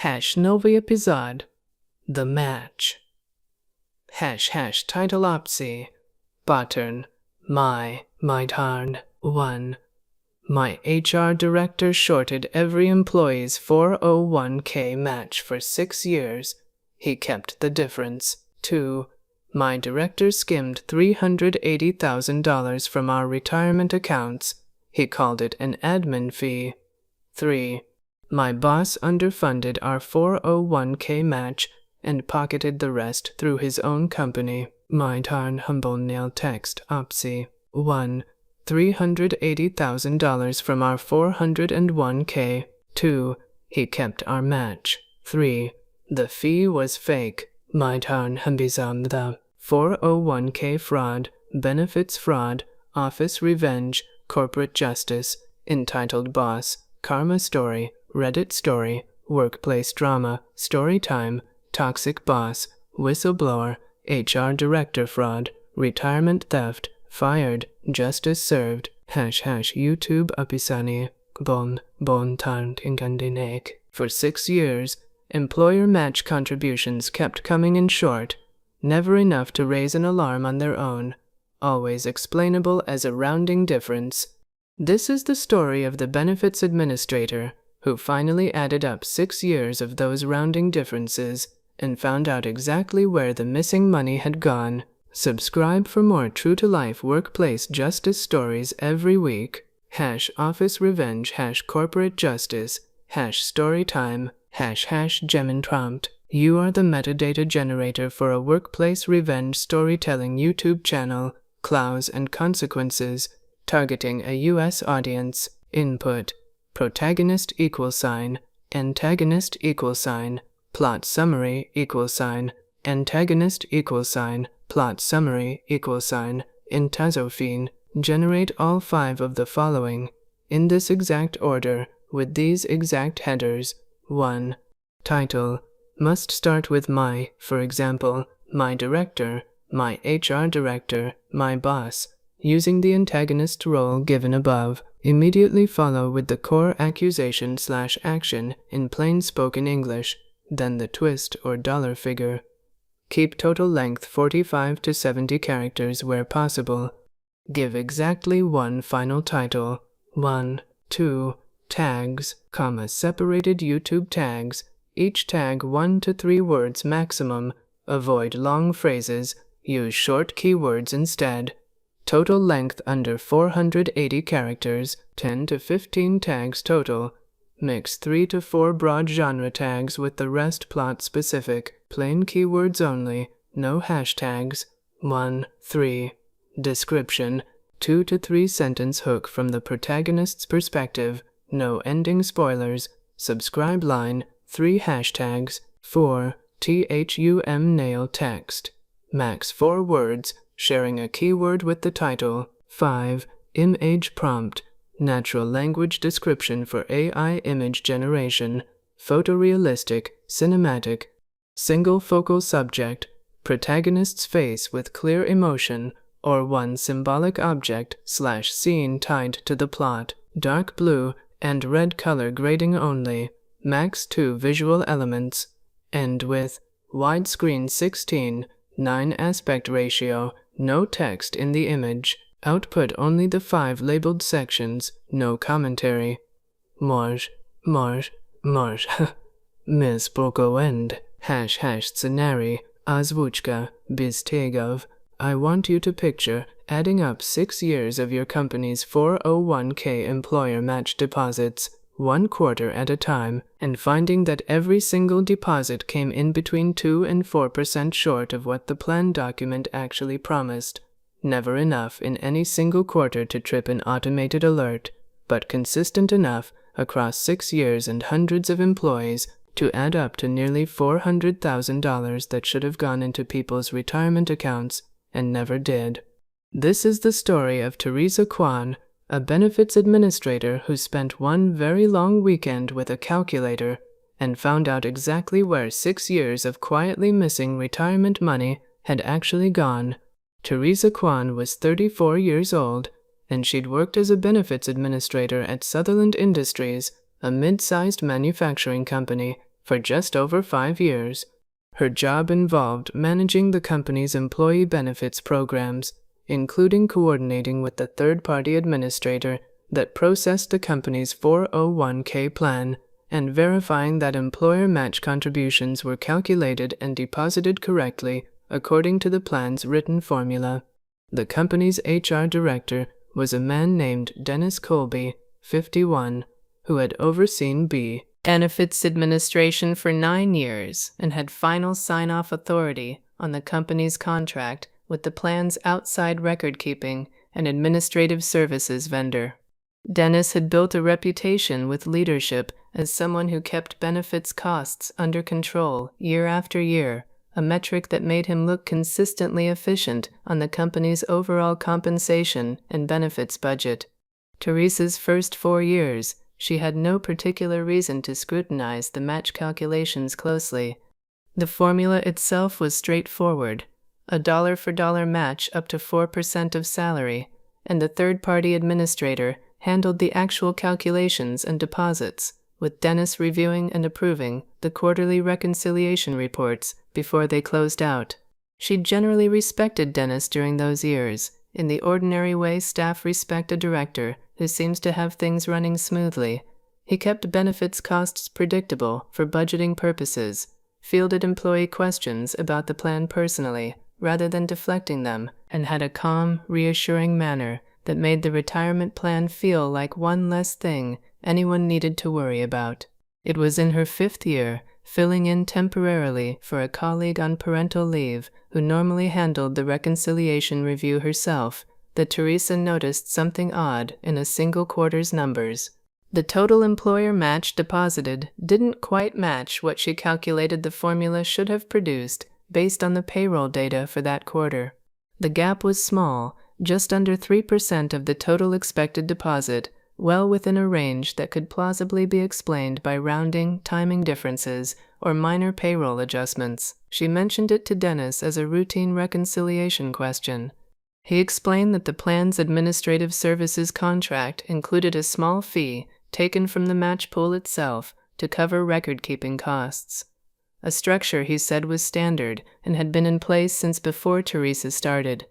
Nowy episod. The match. Title opsi. Pattern. My tarn. 1. My HR director shorted every employee's 401k match for 6 years. He kept the difference. 2. My director skimmed $380,000 from our retirement accounts. He called it an admin fee. 3. My boss underfunded our 401k match and pocketed the rest through his own company. My tarn humble nail text opsi. 1. $380,000 from our 401k. 2. He kept our match. 3. The fee was fake. My tarn hambizam the 401k fraud, benefits fraud, office revenge, corporate justice, entitled boss, karma story, Reddit story, workplace drama, story time, toxic boss, whistleblower, HR director fraud, retirement theft, fired, justice served, YouTube apisani, bon tarnt ingandinek. For 6 years, employer match contributions kept coming in short, never enough to raise an alarm on their own, always explainable as a rounding difference. This is the story of the benefits administrator who finally added up 6 years of those rounding differences and found out exactly where the missing money had gone. Subscribe for more true-to-life workplace justice stories every week. Office revenge, corporate justice, story time, Gemintrompt. You are the metadata generator for a workplace revenge storytelling YouTube channel, Clause and Consequences, targeting a US audience. Input: protagonist =, antagonist =, plot summary =, antagonist =, plot summary =, intazophene. Generate all 5 of the following, in this exact order, with these exact headers. 1. Title. Must start with my, for example, my director, my HR director, my boss. Using the antagonist role given above, immediately follow with the core accusation/action in plain spoken English, then the twist or dollar figure. Keep total length 45 to 70 characters where possible. Give exactly 1 final title. 1. 2. Tags, separated YouTube tags, each tag 1 to 3 words maximum. Avoid long phrases, use short keywords instead. Total length under 480 characters, 10 to 15 tags total. Mix 3 to 4 broad genre tags with the rest plot specific, plain keywords only, no hashtags. 1. 3. Description, 2 to 3 sentence hook from the protagonist's perspective, no ending spoilers. Subscribe line, 3 hashtags. 4. THUM nail text, max 4 words, sharing a keyword with the title. 5. Image prompt, natural language description for AI image generation, photorealistic, cinematic. Single focal subject, protagonist's face with clear emotion, or one symbolic object/scene tied to the plot. Dark blue and red color grading only. Max 2 visual elements. End with widescreen 16:9 aspect ratio, no text in the image. Output only the 5 labeled sections, no commentary. Marsh, Miss Boko end, scenari, azvuchka, biz tegov. I want you to picture adding up 6 years of your company's 401k employer match deposits, 1 quarter at a time, and finding that every single deposit came in between 2 and 4% short of what the plan document actually promised. Never enough in any single quarter to trip an automated alert, but consistent enough across 6 years and hundreds of employees to add up to nearly $400,000 that should have gone into people's retirement accounts and never did. This is the story of Teresa Kwan, a benefits administrator who spent one very long weekend with a calculator and found out exactly where 6 years of quietly missing retirement money had actually gone. Teresa Kwan was 34 years old, and she'd worked as a benefits administrator at Sutherland Industries, a mid-sized manufacturing company, for just over 5 years. Her job involved managing the company's employee benefits programs, including coordinating with the third-party administrator that processed the company's 401k plan and verifying that employer match contributions were calculated and deposited correctly according to the plan's written formula. The company's HR director was a man named Dennis Colby, 51, who had overseen benefits administration for 9 years and had final sign-off authority on the company's contract with the plan's outside record-keeping and administrative services vendor. Dennis had built a reputation with leadership as someone who kept benefits costs under control year after year, a metric that made him look consistently efficient on the company's overall compensation and benefits budget. Teresa's first 4 years, she had no particular reason to scrutinize the match calculations closely. The formula itself was straightforward, a dollar-for-dollar match up to 4% of salary, and the third-party administrator handled the actual calculations and deposits, with Dennis reviewing and approving the quarterly reconciliation reports before they closed out. She generally respected Dennis during those years, in the ordinary way staff respect a director who seems to have things running smoothly. He kept benefits costs predictable for budgeting purposes, fielded employee questions about the plan personally rather than deflecting them, and had a calm, reassuring manner that made the retirement plan feel like one less thing anyone needed to worry about. It was in her 5th year, filling in temporarily for a colleague on parental leave who normally handled the reconciliation review herself, that Teresa noticed something odd in a single quarter's numbers. The total employer match deposited didn't quite match what she calculated the formula should have produced based on the payroll data for that quarter. The gap was small, just under 3% of the total expected deposit, well within a range that could plausibly be explained by rounding, timing differences, or minor payroll adjustments. She mentioned it to Dennis as a routine reconciliation question. He explained that the plan's administrative services contract included a small fee taken from the match pool itself to cover record-keeping costs. A structure he said was standard and had been in place since before Teresa started.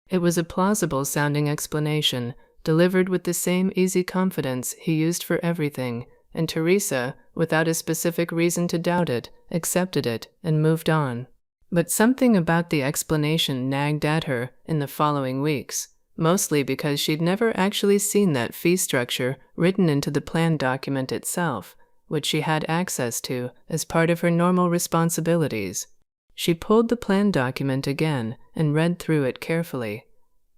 It was a plausible-sounding explanation, delivered with the same easy confidence he used for everything, and Teresa, without a specific reason to doubt it, accepted it and moved on. But something about the explanation nagged at her in the following weeks, mostly because she'd never actually seen that fee structure written into the plan document itself, which she had access to as part of her normal responsibilities. She pulled the plan document again and read through it carefully.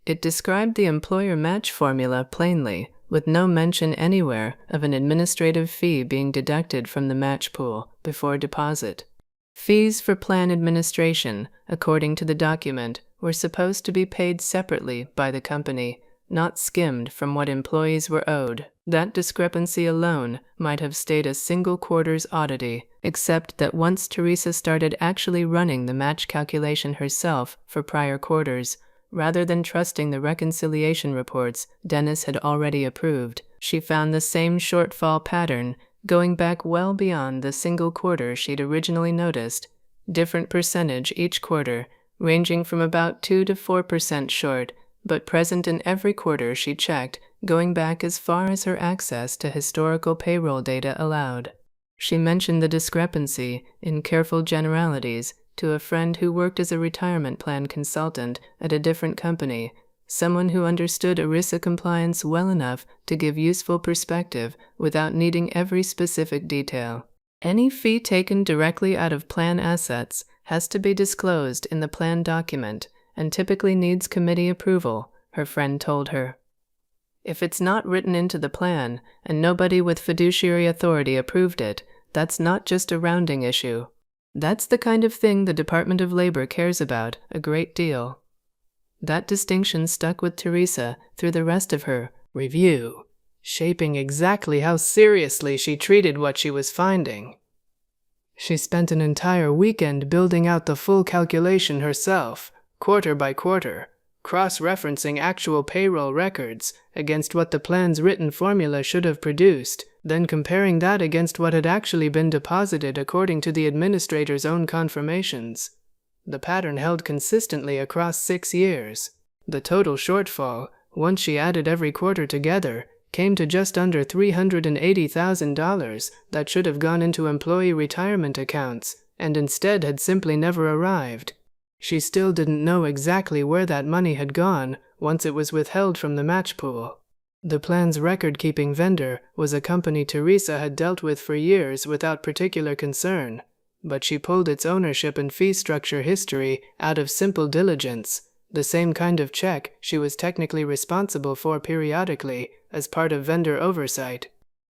It described the employer match formula plainly, with no mention anywhere of an administrative fee being deducted from the match pool before deposit. Fees for plan administration, according to the document, were supposed to be paid separately by the company, not skimmed from what employees were owed. That discrepancy alone might have stayed a single quarter's oddity, except that once Teresa started actually running the match calculation herself for prior quarters, rather than trusting the reconciliation reports Dennis had already approved, she found the same shortfall pattern going back well beyond the single quarter she'd originally noticed, different percentage each quarter, ranging from about 2 to 4% short, but present in every quarter she checked, going back as far as her access to historical payroll data allowed. She mentioned the discrepancy, in careful generalities, to a friend who worked as a retirement plan consultant at a different company, someone who understood ERISA compliance well enough to give useful perspective without needing every specific detail. Any fee taken directly out of plan assets has to be disclosed in the plan document and typically needs committee approval, her friend told her. If it's not written into the plan and nobody with fiduciary authority approved it, that's not just a rounding issue. That's the kind of thing the Department of Labor cares about a great deal. That distinction stuck with Teresa through the rest of her review, shaping exactly how seriously she treated what she was finding. She spent an entire weekend building out the full calculation herself, quarter by quarter, cross-referencing actual payroll records against what the plan's written formula should have produced, then comparing that against what had actually been deposited according to the administrator's own confirmations. The pattern held consistently across 6 years. The total shortfall, once she added every quarter together, came to just under $380,000 that should have gone into employee retirement accounts, and instead had simply never arrived. She still didn't know exactly where that money had gone once it was withheld from the match pool. The plan's record-keeping vendor was a company Teresa had dealt with for years without particular concern, but she pulled its ownership and fee structure history out of simple diligence, the same kind of check she was technically responsible for periodically as part of vendor oversight.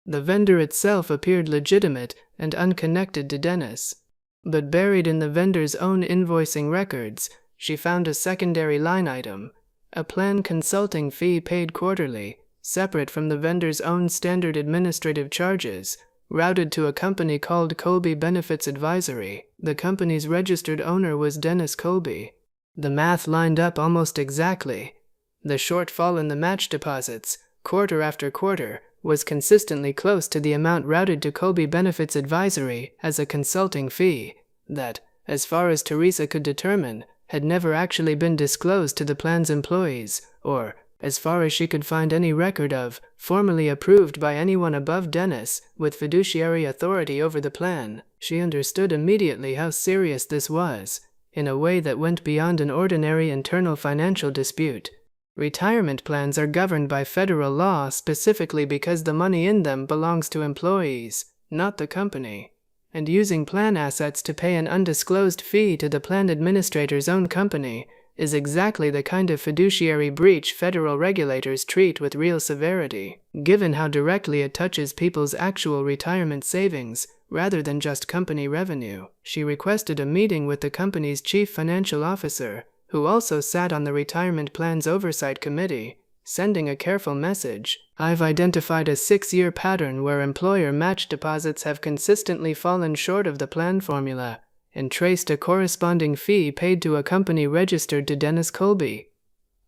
The vendor itself appeared legitimate and unconnected to Dennis. But buried in the vendor's own invoicing records, she found a secondary line item, a plan consulting fee paid quarterly, separate from the vendor's own standard administrative charges, routed to a company called Colby Benefits Advisory. The company's registered owner was Dennis Colby. The math lined up almost exactly. The shortfall in the match deposits, quarter after quarter, was consistently close to the amount routed to Colby Benefits Advisory as a consulting fee that, as far as Teresa could determine, had never actually been disclosed to the plan's employees, or, as far as she could find any record of, formally approved by anyone above Dennis with fiduciary authority over the plan. She understood immediately how serious this was, in a way that went beyond an ordinary internal financial dispute. Retirement plans are governed by federal law specifically because the money in them belongs to employees, not the company. And using plan assets to pay an undisclosed fee to the plan administrator's own company is exactly the kind of fiduciary breach federal regulators treat with real severity, given how directly it touches people's actual retirement savings rather than just company revenue. She requested a meeting with the company's chief financial officer, who also sat on the retirement plan's oversight committee, sending a careful message. I've identified a 6-year pattern where employer match deposits have consistently fallen short of the plan formula, and traced a corresponding fee paid to a company registered to Dennis Colby.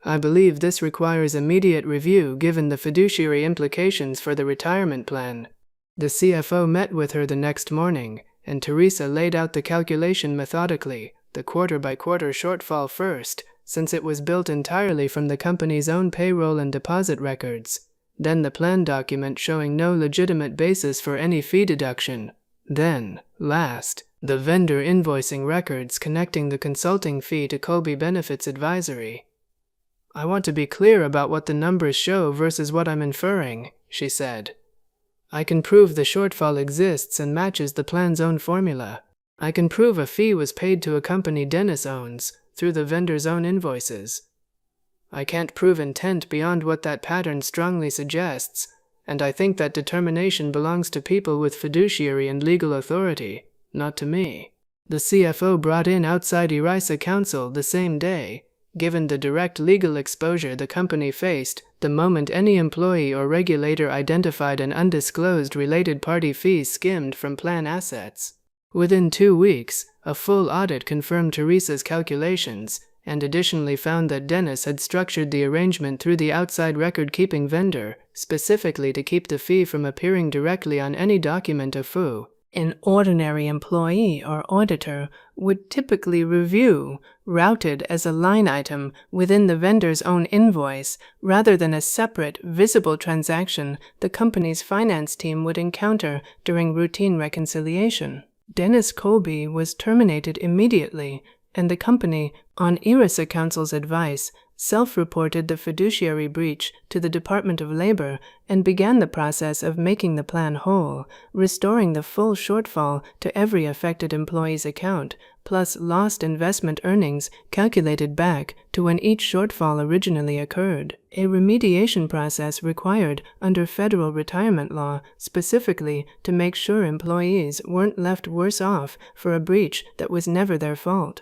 I believe this requires immediate review given the fiduciary implications for the retirement plan. The CFO met with her the next morning, and Teresa laid out the calculation methodically, the quarter-by-quarter shortfall first, since it was built entirely from the company's own payroll and deposit records, then the plan document showing no legitimate basis for any fee deduction, then, last, the vendor invoicing records connecting the consulting fee to Colby Benefits Advisory. I want to be clear about what the numbers show versus what I'm inferring, she said. I can prove the shortfall exists and matches the plan's own formula. I can prove a fee was paid to a company Dennis owns, through the vendor's own invoices. I can't prove intent beyond what that pattern strongly suggests, and I think that determination belongs to people with fiduciary and legal authority, not to me. The CFO brought in outside ERISA counsel the same day, given the direct legal exposure the company faced the moment any employee or regulator identified an undisclosed related party fee skimmed from plan assets. Within 2 weeks, a full audit confirmed Teresa's calculations, and additionally found that Dennis had structured the arrangement through the outside record-keeping vendor, specifically to keep the fee from appearing directly on any document of FOO. An ordinary employee or auditor would typically review, routed as a line item within the vendor's own invoice, rather than a separate, visible transaction the company's finance team would encounter during routine reconciliation. Dennis Colby was terminated immediately, and the company, on ERISA counsel's advice, self-reported the fiduciary breach to the Department of Labor and began the process of making the plan whole, restoring the full shortfall to every affected employee's account, plus lost investment earnings calculated back to when each shortfall originally occurred. A remediation process required under federal retirement law specifically to make sure employees weren't left worse off for a breach that was never their fault.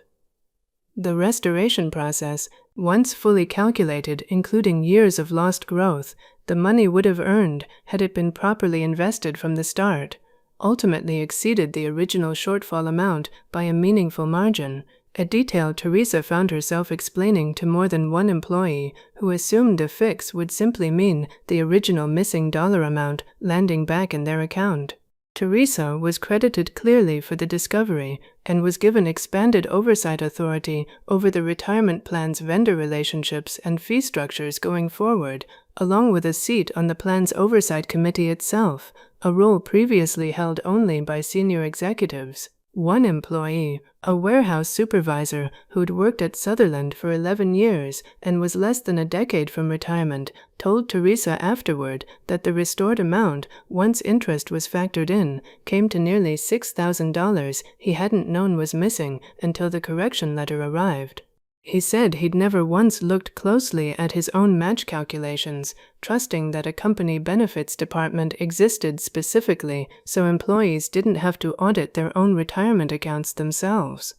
The restoration process, once fully calculated, including years of lost growth, the money would have earned had it been properly invested from the start, ultimately exceeded the original shortfall amount by a meaningful margin, a detail Teresa found herself explaining to more than one employee who assumed a fix would simply mean the original missing dollar amount landing back in their account. Teresa was credited clearly for the discovery and was given expanded oversight authority over the retirement plan's vendor relationships and fee structures going forward, along with a seat on the plan's oversight committee itself, a role previously held only by senior executives. One employee, a warehouse supervisor who'd worked at Sutherland for 11 years and was less than a decade from retirement, told Teresa afterward that the restored amount, once interest was factored in, came to nearly $6,000 he hadn't known was missing until the correction letter arrived. He said he'd never once looked closely at his own match calculations, trusting that a company benefits department existed specifically so employees didn't have to audit their own retirement accounts themselves.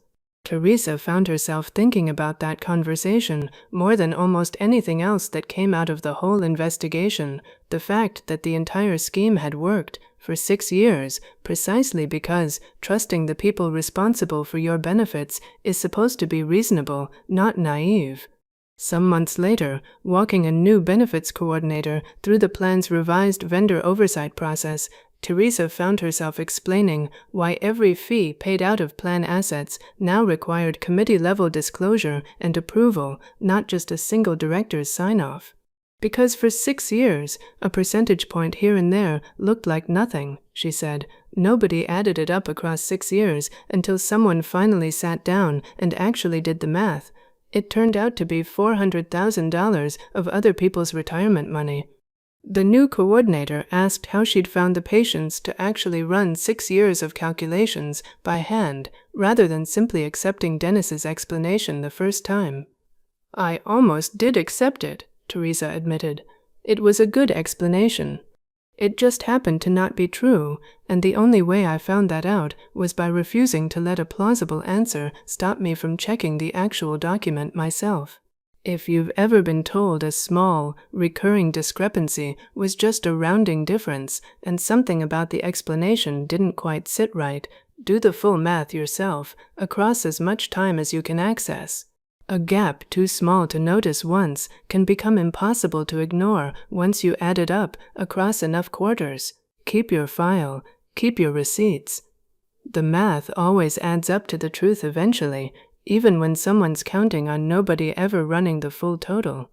Teresa found herself thinking about that conversation more than almost anything else that came out of the whole investigation, the fact that the entire scheme had worked for 6 years, precisely because trusting the people responsible for your benefits is supposed to be reasonable, not naive. Some months later, walking a new benefits coordinator through the plan's revised vendor oversight process, Teresa found herself explaining why every fee paid out of plan assets now required committee-level disclosure and approval, not just a single director's sign-off. Because for 6 years, a percentage point here and there looked like nothing, she said. Nobody added it up across 6 years until someone finally sat down and actually did the math. It turned out to be $400,000 of other people's retirement money. The new coordinator asked how she'd found the patience to actually run 6 years of calculations by hand rather than simply accepting Dennis's explanation the first time. "I almost did accept it," Teresa admitted. "It was a good explanation. It just happened to not be true, and the only way I found that out was by refusing to let a plausible answer stop me from checking the actual document myself. If you've ever been told a small, recurring discrepancy was just a rounding difference and something about the explanation didn't quite sit right, do the full math yourself across as much time as you can access. A gap too small to notice once can become impossible to ignore once you add it up across enough quarters. Keep your file, keep your receipts. The math always adds up to the truth eventually, even when someone's counting on nobody ever running the full total."